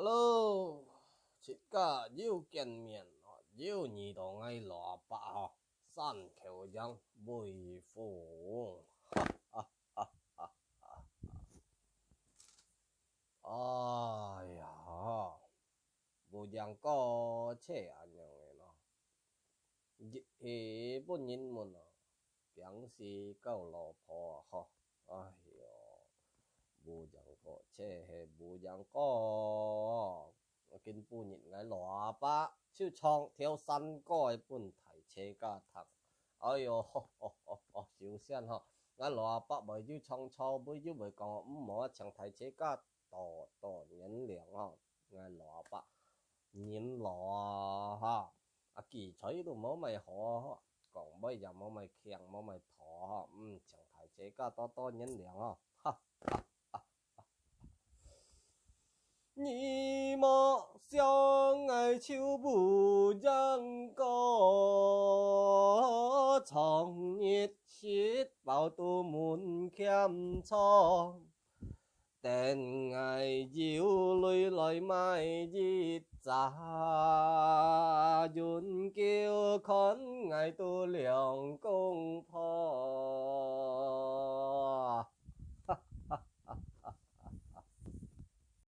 Hello，大家又见面了，又遇到我老伯哈，山口人梅夫，哈哈哈哈！哎呀，无人讲车安样的咯，本人们啊，平时交老婆啊吼，哎哟。无人过，切系无人过。我見半日我蘿蔔超創跳新歌嘅半提車家頭，哎呦，小聲呵，我蘿蔔咪要創錯，咪要咪講唔好長提車家多忍量呵，我蘿蔔忍羅哈，啊技取都冇咪好，講咪又冇咪強冇咪妥，長提車家多忍量呵，哈。你莫相愛就不人過，從日切包到滿欠錯，但愛要淚來買熱茶，願叫看愛到兩公婆。